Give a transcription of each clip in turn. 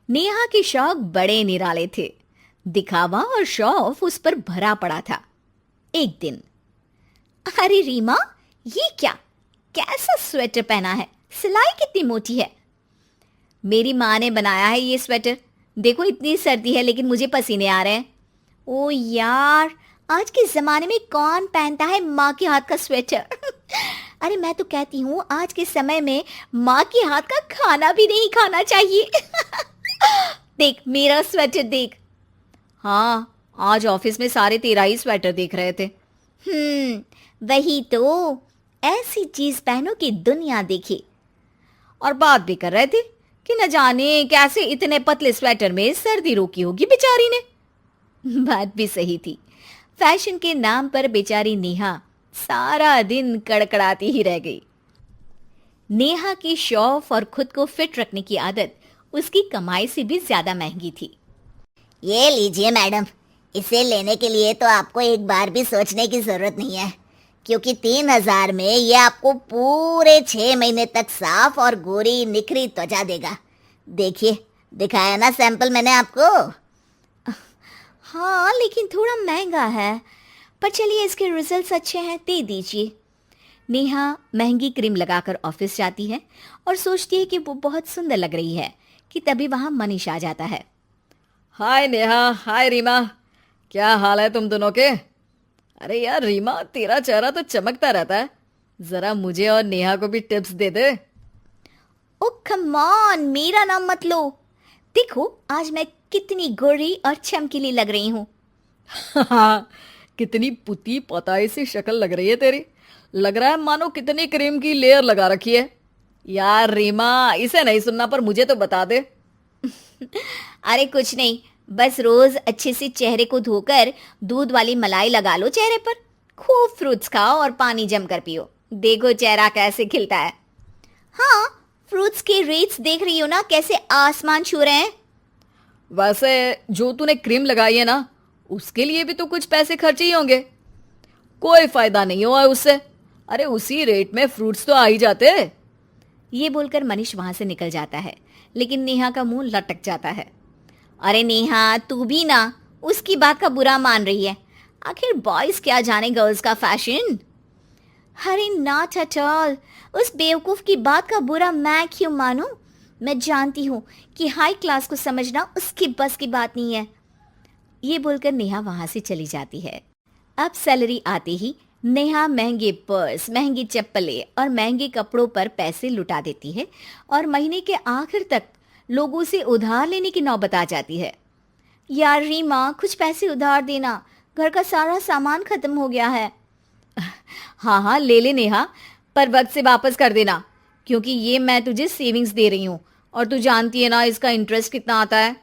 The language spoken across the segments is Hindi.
नेहा के शौक बड़े निराले थे। दिखावा और शो ऑफ उस पर भरा पड़ा था। एक दिन, अरे रीमा, ये क्या, कैसा स्वेटर पहना है, सिलाई कितनी मोटी है। मेरी माँ ने बनाया है ये स्वेटर। देखो इतनी सर्दी है लेकिन मुझे पसीने आ रहे हैं। ओ यार, आज के ज़माने में कौन पहनता है माँ के हाथ का स्वेटर। अरे मैं तो कहती हूँ आज के समय में माँ के हाथ का खाना भी नहीं खाना चाहिए। देख मेरा स्वेटर देख। हाँ, आज ऑफिस में सारे तेरा ही स्वेटर देख रहे थे। वही तो, ऐसी चीज पहनो कि दुनिया देखे। और बात भी कर रहे थे कि न जाने कैसे इतने पतले स्वेटर में सर्दी रोकी होगी बेचारी ने। बात भी सही थी। फैशन के नाम पर बेचारी नेहा सारा दिन कड़कड़ाती ही रह गई। नेहा की शौफ और खुद को फिट रखने की आदत उसकी कमाई से भी ज्यादा महंगी थी। ये लीजिए मैडम, इसे लेने के लिए तो आपको एक बार भी सोचने की जरूरत नहीं है, क्योंकि 3,000 में ये आपको पूरे 6 महीने तक साफ और गोरी निखरी त्वचा देगा। देखिए, दिखाया ना सैंपल मैंने आपको। हाँ, लेकिन थोड़ा महंगा है, पर चलिए इसके रिजल्ट्स अच्छे हैं, दे दीजिए। नेहा महंगी क्रीम लगाकर ऑफिस जाती है और सोचती है कि वो बहुत सुंदर लग रही है कि तभी वहां मनीष आ जाता है। हाय नेहा, हाय रीमा, क्या हाल है तुम दोनों के। अरे यार रीमा, तेरा चेहरा तो चमकता रहता है, जरा मुझे और नेहा को भी tips they they. O come on, मेरा नाम मत लो। देखो आज मैं कितनी गोरी और चमकीली लग रही हूँ। कितनी पुती पोताई सी शक्ल लग रही है तेरी। लग रहा है मानो कितनी क्रीम की लेयर लगा रखी है। यार रीमा, इसे नहीं सुनना, पर मुझे तो बता दे। अरे कुछ नहीं, बस रोज अच्छे से चेहरे को धोकर दूध वाली मलाई लगा लो चेहरे पर, खूब फ्रूट्स खाओ और पानी जमकर पियो, देखो चेहरा कैसे खिलता है। हाँ, फ्रूट्स के रेट्स देख रही हो ना, कैसे आसमान छू रहे हैं। वैसे जो तूने क्रीम लगाई है ना, उसके लिए भी तो कुछ पैसे खर्चे ही होंगे। कोई फायदा नहीं हुआ उससे। अरे उसी रेट में फ्रूट्स तो आ ही जाते। ये बोलकर मनीष वहां से निकल जाता है, लेकिन नेहा का मुंह लटक जाता है। अरे नेहा, तू भी ना उसकी बात का बुरा मान रही है। आखिर बॉयज क्या जाने गर्ल्स का फैशन। अरे नॉट एट ऑल, उस बेवकूफ की बात का बुरा मैं क्यों मानूं। मैं जानती हूँ कि हाई क्लास को समझना उसकी बस की बात नहीं है। ये बोलकर नेहा वहां से चली जाती है। अब सैलरी आते ही नेहा महंगे पर्स, महंगी चप्पलें और महंगे कपड़ों पर पैसे लुटा देती है और महीने के आखिर तक लोगों से उधार लेने की नौबत आ जाती है। यार रीमा, कुछ पैसे उधार देना, घर का सारा सामान खत्म हो गया है। हाँ हाँ, ले ले नेहा, पर वक्त से वापस कर देना, क्योंकि ये मैं तुझे सेविंग्स दे रही हूँ और तू जानती है ना इसका इंटरेस्ट कितना आता है।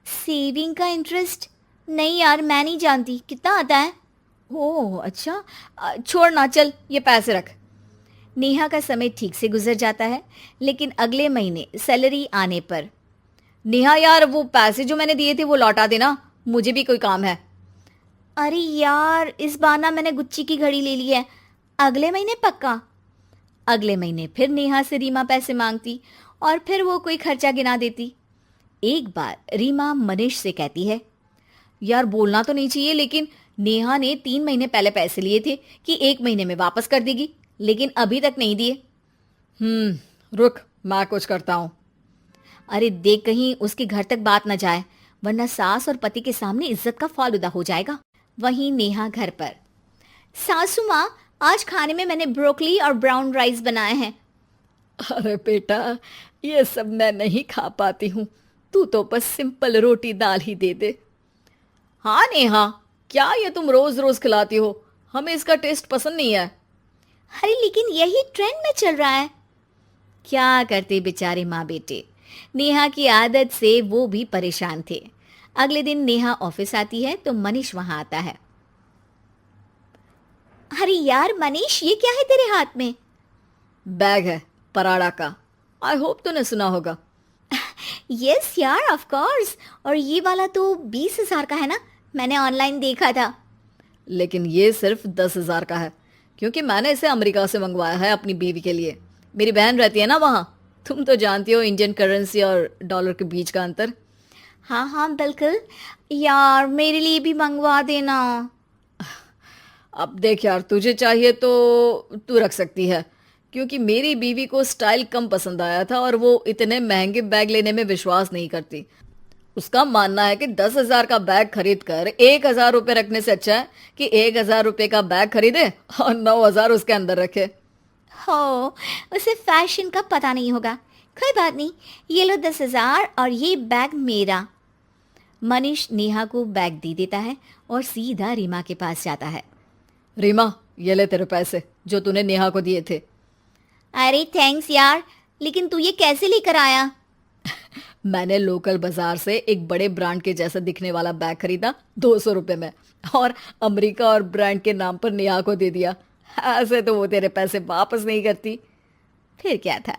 सेविंग का इंटरेस्ट? नहीं यार, मैं नहीं जानती, कितना आता है। ओह अच्छा, छोड़ ना, चल ये पैसे रख। नेहा का समय ठीक से गुजर जाता है, लेकिन अगले महीने सैलरी आने पर, नेहा यार वो पैसे जो मैंने दिए थे वो लौटा देना, मुझे भी कोई काम है। अरे यार, इस बार ना मैंने गुच्ची की घड़ी ले ली है, अगले महीने पक्का। अगले महीने फिर नेहा से रीमा पैसे मांगती और फिर वो कोई खर्चा गिना देती। एक बार रीमा मनीष से कहती है, यार बोलना तो नहीं चाहिए, लेकिन नेहा ने 3 महीने पहले पैसे लिए थे कि 1 महीने में वापस कर देगी, लेकिन अभी तक नहीं दिए। रुक, मैं कुछ करता हूँ। अरे देख कहीं उसके घर तक बात न जाए, वरना सास और पति के सामने इज्जत का फालूदा हो जाएगा। वहीं नेहा घर पर, सासू माँ, आज खाने में मैंने ब्रोकली और ब्राउन राइस बनाए हैं। अरे बेटा, ये सब मैं नहीं खा पाती हूँ, तू तो बस सिंपल रोटी दाल ही दे दे। हाँ नेहा, क्या ये तुम रोज रोज खिलाती हो, हमें इसका टेस्ट पसंद नहीं है। अरे लेकिन यही ट्रेंड में चल रहा है। क्या करते बेचारे माँ बेटे, नेहा की आदत से वो भी परेशान थे। अगले दिन नेहा ऑफिस आती है तो मनीष वहां आता है। अरे यार मनीष, ये क्या है तेरे हाथ में? बैग है पराड़ा का, आई होप तूने सुना होगा। यस यार, ऑफ कोर्स। और ये वाला तो 20,000 का है ना, मैंने ऑनलाइन देखा था। लेकिन ये सिर्फ 10,000 का है, क्योंकि मैंने इसे अमेरिका से मंगवाया है अपनी बीवी के लिए। मेरी बहन रहती है ना वहाँ, तुम तो जानती हो इंडियन करेंसी और डॉलर के बीच का अंतर। हाँ हाँ बिल्कुल। यार मेरे लिए भी मंगवा देना। अब देख यार, तुझे चाहिए तो तू रख सकती है, क्योंकि मेरी बीवी को स्टाइल कम पसंद आया था और वो इतने महंगे बैग लेने में विश्वास नहीं करती। उसका मानना है कि 10,000 का बैग खरीद कर 1,000 रुपये रखने से अच्छा है कि 1,000 रुपये का बैग खरीदे और 9,000 उसके अंदर रखे। हो, उसे फैशन का पता नहीं होगा। कोई बात नहीं, ये लो 10,000 और ये बैग मेरा। मनीष नेहा को बैग दे देता है और सीधा रीमा के पास जाता है। रीमा, ये ले तेरे पैसे जो तूने नेहा को दिए थे। अरे थैंक्स यार, लेकिन तू ये कैसे लेकर आया? मैंने लोकल बाजार से एक बड़े ब्रांड के जैसा दिखने वाला बैग खरीदा 200 रुपये में, और अमेरिका और ब्रांड के नाम पर नेहा को दे दिया। ऐसे तो वो तेरे पैसे वापस नहीं करती। फिर क्या था,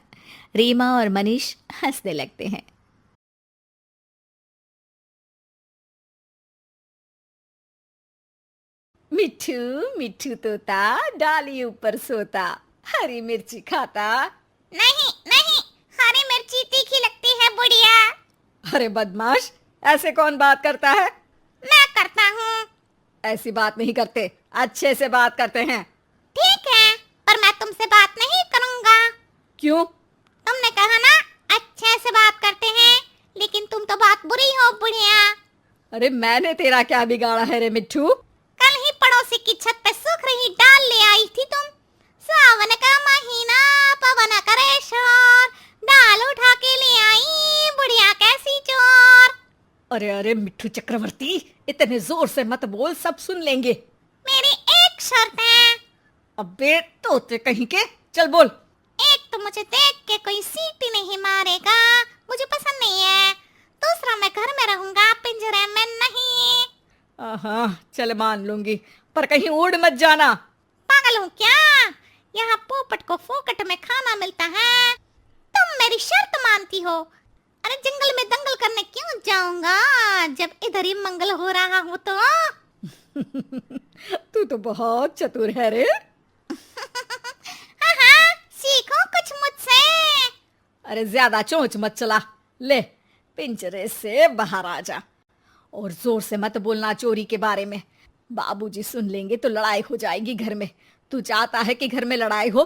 रीमा और मनीष हंसने लगते हैं। मिठू मिठू तोता डाली ऊपर सोता, हरी मिर्ची खाता। नहीं नहीं, हरी मिर्ची तीखी लगती है बुढ़िया। अरे बदमाश, ऐसे कौन बात करता है? मैं करता हूँ। ऐसी बात नहीं करते, अच्छे से बात करते हैं। ठीक है, पर मैं तुमसे बात नहीं करूँगा। क्यों? तुमने कहा ना अच्छे से बात करते हैं, लेकिन तुम तो बात बुरी हो बुढ़िया। अरे मैंने तेरा क्या बिगाड़ा है रे मिठू? कल ही पड़ोसी की छत पे सूख रही दाल ले आई थी तुम। सावन का महीना, पवन करे शोर, दाल उठा के ले आई बुढ़िया कैसी चोर। अरे अरे मिठू चक्रवर्ती, इतने जोर से मत बोल, सब सुन लेंगे। मेरी एक शर्त है। अबे तोते कहीं के, चल बोल। एक तो मुझे देख के कोई सीटी नहीं मारेगा, मुझे पसंद नहीं है। दूसरा, मैं घर में रहूंगा, पिंजरे में नहीं। हाँ चल मान लूंगी, पर कहीं उड़ मत जाना। पागल हूँ क्या? यहाँ पोपट को फोकट में खाना मिलता है, तुम मेरी शर्त मानती हो? अरे जंगल में दंगल करने क्यों जाऊंगा, जब इधर ही मंगल हो रहा हो तो। तू तो बहुत चतुर है रे। हाँ हाँ, सीखो कुछ मुझसे। अरे ज्यादा चोंच मत चला, ले पिंजरे से बाहर आ जा, और जोर से मत बोलना चोरी के बारे में। बाबूजी सुन लेंगे तो लड़ाई हो जाएगी घर में। तू चाहता है कि घर में लड़ाई हो?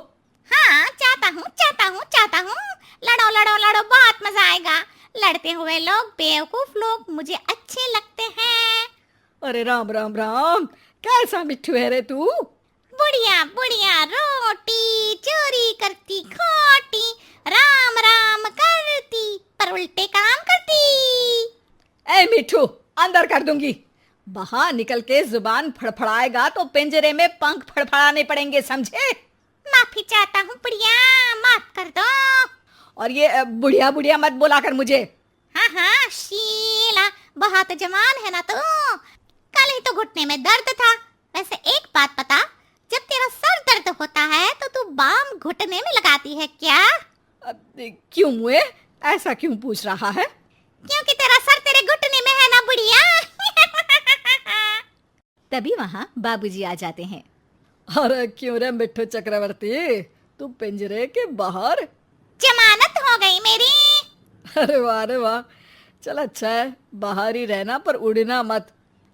हाँ चाहता हूँ चाहता हूँ चाहता हूँ। लड़ो लड़ो लड़ो, बहुत मजा आएगा। लड़ते हुए लोग, बेवकूफ लोग मुझे अच्छे लगते हैं। अरे राम राम राम, कैसा मिठू है रे तू? बुढ़िया बुढ़िया रोटी चोरी करती खोटी, राम राम करती पर उल्टे काम करती। ए मिठू, अंदर कर दूंगी। बाहर निकल के जुबान फड़फड़ाएगा तो पिंजरे में पंख फड़फड़ाने पड़ेंगे, समझे? माफी चाहता हूँ बुढ़िया, माफ कर दो। और ये बुढ़िया बुढ़िया मत बोला कर मुझे। हाँ हाँ शीला, बहुत जवान है ना तू। कल ही तो घुटने में दर्द था। वैसे एक बात बता, जब तेरा सर दर्द होता है तो तू बाम घुटने में लगाती है क्या? क्यों हुए? ऐसा क्यों पूछ रहा है? क्योंकि तेरा सर तेरे घुटने में है ना बुढ़िया। तभी वहां बाबूजी आ जाते हैं। अरे क्यों रे मिठू चक्रवर्ती, तू पिंजरे के बाहर? जमानत हो गई मेरी। अरे वाह, चल अच्छा है, बाहर ही रहना पर उड़ना मत।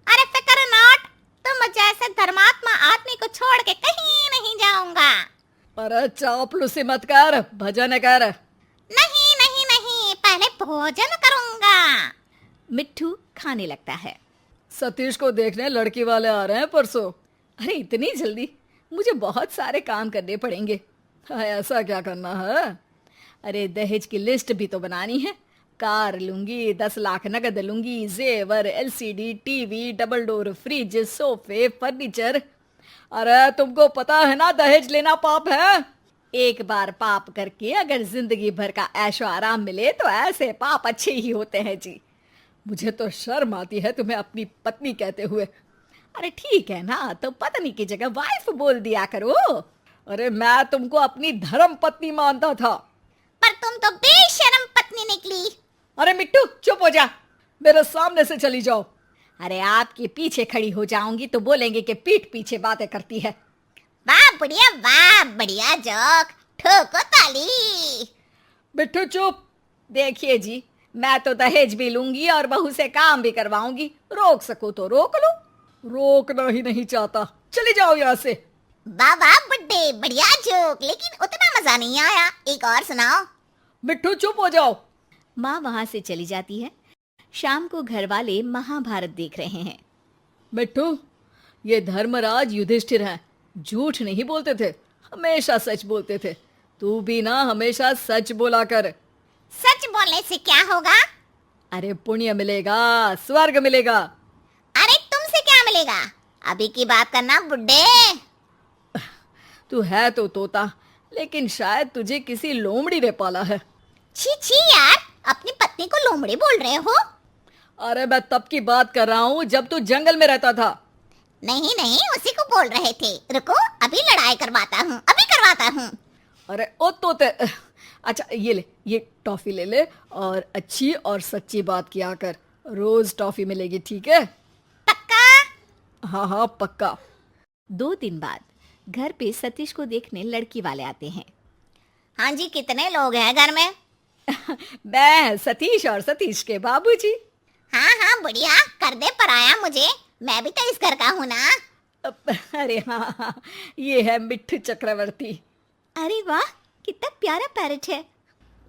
अरे फिक्र नॉट, तुम जैसे धर्मात्मा आदमी को छोड़ के कहीं नहीं जाऊंगा। अरे चापलूसी मत कर, भजन कर। नहीं नहीं नहीं, पहले भोजन करूंगा। मिट्ठू खाने लगता है। सतीश को देखने लड़की वाले आ रहे हैं परसों। अरे इतनी जल्दी? मुझे बहुत सारे काम करने पड़ेंगे। ऐसा क्या करना है? अरे दहेज की लिस्ट भी तो बनानी है। कार लूंगी, 10 लाख नगद लूंगी, जेवर, LCD, TV, double door fridge, सोफे, फर्नीचर। अरे तुमको पता है ना दहेज लेना पाप है। एक बार पाप करके अगर जिंदगी भर का ऐशो आराम मिले तो ऐसे पाप अच्छे ही होते हैं जी। मुझे तो शर्म आती है तुम्हें अपनी पत्नी कहते हुए। अरे ठीक है ना, तो पत्नी की जगह वाइफ बोल दिया करो। अरे मैं तुमको अपनी धर्म पत्नी मानता था। पर तुम तो बेशर्म पत्नी निकली। अरे मिट्टू चुप हो जा, मेरे सामने से चली जाओ। अरे आपके पीछे खड़ी हो जाऊंगी तो बोलेंगे कि पीठ पीछे बातें करती है। वाह बुढ़िया वाह, बढ़िया जोक, ठोको ताली। मिट्ठू चुप। देखिए जी, मैं तो दहेज भी लूंगी और बहू से काम भी करवाऊंगी। रोक सको तो रोक लो। रोकना ही नहीं चाहता, चले जाओ यहाँ से। वाह वाह बुड्ढे, बढ़िया जोक, लेकिन उतना मजा नहीं आया, एक और सुनाओ। मिट्ठू चुप हो जाओ। माँ वहां से चली जाती है। शाम को घर वाले महाभारत देख रहे हैं। मिट्ठू, ये धर्मराज युधिष्ठिर हैं, झूठ नहीं बोलते थे, हमेशा सच बोलते थे। तू भी ना हमेशा सच बोला कर। सच बोलने से क्या होगा? अरे पुण्य मिलेगा, स्वर्ग मिलेगा। अरे तुमसे क्या मिलेगा? अभी की बात करना बुड्ढे। तू है तो तोता, लेकिन शायद तुझे किसी लोमड़ी ने पाला है। छी छी यार, अपनी पत्नी को लोमड़ी बोल रहे हो? अरे मैं तब की बात कर रहा हूँ जब तू जंगल में रहता था। नहीं नहीं, उसी को बोल रहे थे। रुको, अभी लड़ाई करवाता हूँ, अभी करवाता हूँ। अरे ओ तोते, अच्छा ये ले, ये टॉफी ले ले और अच्छी और सच्ची बात किया कर। रोज टॉफी मिलेगी, ठीक है? पक्का? हाँ हाँ पक्का। 2 दिन बाद घर पे सतीश को देखने लड़की वाले आते हैं। हाँ जी, कितने लोग हैं घर में? मैं सतीश और सतीश के बाबूजी। हाँ हाँ बढ़िया, कर दे पराया मुझे, मैं भी तो इस घर का हूँ ना। अरे हाँ हाँ, ये है मिट्ठू चक्रवर्ती। अरे वाह, कितना प्यारा पैरट है।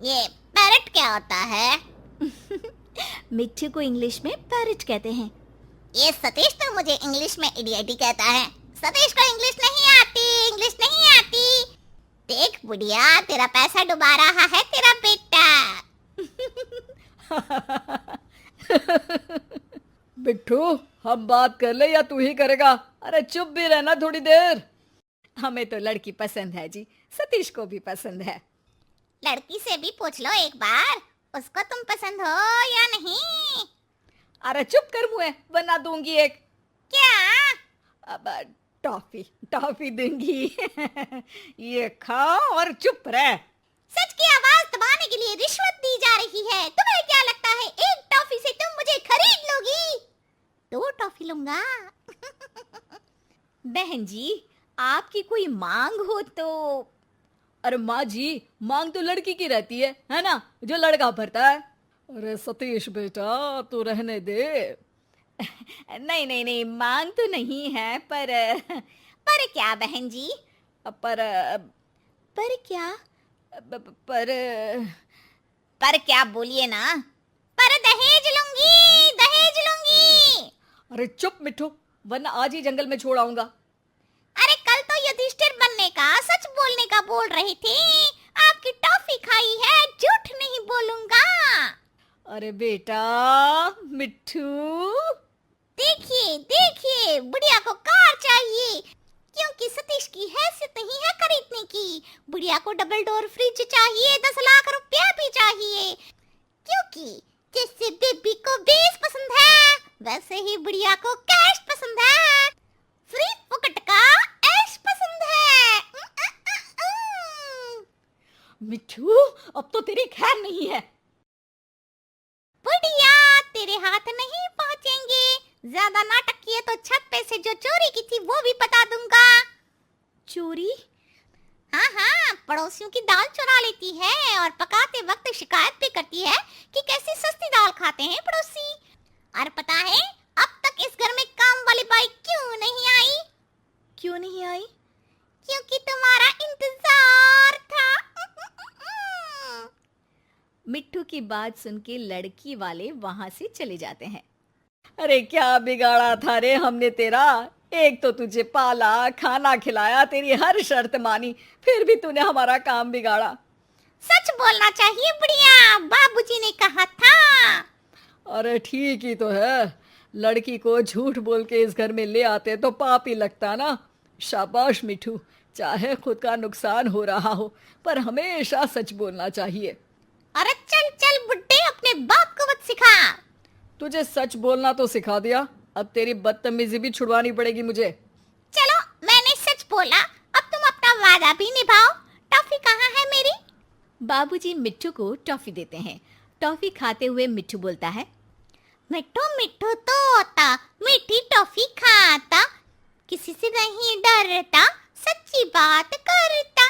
ये पैरट क्या होता है? मिट्टू को इंग्लिश में पैरट कहते हैं। ये सतीश तो मुझे इंग्लिश में इडियट ही कहता है। सतीश को इंग्लिश नहीं आती, इंग्लिश नहीं आती। देख बुढ़िया, तेरा पैसा डुबा रहा है तेरा बेटा। मिट्ठू, हम बात कर ले या तू ही करेगा? अरे चुप भी रहना थोड़ी देर। हमें तो लड़की पसंद है जी, सतीश को भी पसंद है। लड़की से भी पूछ लो एक बार, उसको तुम पसंद हो या नहीं? अरे चुप कर मुँह, वरना दूंगी एक। क्या? अब टॉफी टॉफी दूंगी। ये खा और चुप रह। सच की आवाज दबाने के लिए रिश्वत दी जा रही है। तुम्हें क्या लगता है एक टॉफी से तुम मुझे खरीद लोगी? 2 टॉफी लूंगा। बहन जी, आपकी कोई मांग हो तो? अरे माँ जी, मांग तो लड़की की रहती है ना, जो लड़का भरता है। अरे सतीश बेटा, तू रहने दे। नहीं नहीं नहीं, मांग तो नहीं है, पर क्या बहन जी? पर क्या? पर पर क्या बोलिए ना। पर दहेज लूंगी, दहेज लूंगी। अरे चुप मिट्ठू, वरना आज ही जंगल में छोड़ आऊंगा। अरे कल तो युधिष्ठिर बनने का, सच बोलने का बोल रहे थे। आपकी टॉफी खाई है, झूठ नहीं बोलूंगा। अरे बेटा मिट्ठू, देखिए देखिए, बुढ़िया को कार चाहिए, क्योंकि सतीश की हैसियत नहीं है खरीदने की। बुढ़िया को डबल डोर फ्रिज चाहिए, 10 लाख रुपया भी चाहिए। क्योंकि जैसे बेबी को बेस पसंद है, वैसे ही बुढ़िया को कैश पसंद है। फ्री फुकट का ऐश पसंद है। मिट्ठू, अब तो तेरी खैर नहीं है। बुढ़िया, तेरे हाथ नहीं पहुंचेंगे। ज्यादा नाटक किए तो छत पे से जो चोरी की थी वो भी बता दूंगा। चोरी? हाँ हाँ, पड़ोसियों की दाल चुरा लेती है और पकाते वक्त शिकायत भी करती है कि कैसी सस्ती दाल खाते हैं पड़ोसी। और पता है अब तक इस घर में काम वाली बाई क्यों नहीं आई? क्यों नहीं आई? क्योंकि तुम्हारा इंतजार था। मिट्टू की बात सुन के लड़की वाले वहां से चले जाते हैं। अरे क्या बिगाड़ा था रे हमने तेरा। एक तो तुझे पाला, खाना खिलाया, तेरी हर शर्त मानी, फिर भी तूने हमारा काम बिगाड़ा। सच बोलना चाहिए बुढ़िया, बाबूजी ने कहा था। अरे ठीक ही तो है, लड़की को झूठ बोल के इस घर में ले आते तो पाप ही लगता ना। शाबाश मिठू, चाहे खुद का नुकसान हो रहा हो, पर हमेशा सच बोलना चाहिए। अरे चल चल बुड्ढे, अपने बाप को मत सिखा। तुझे सच बोलना तो सिखा दिया, अब तेरी बदतमीजी भी छुड़वानी पड़ेगी मुझे। चलो, मैंने सच बोला, अब तुम अपना वादा भी निभाओ। टॉफी कहाँ है मेरी? बाबूजी मिट्टू को टॉफी देते हैं। टॉफी खाते हुए मिट्टू बोलता है, मिट्टू मिट्टू तोता, मीठी टॉफी खाता, किसी से नहीं डरता, सच्ची बात करता।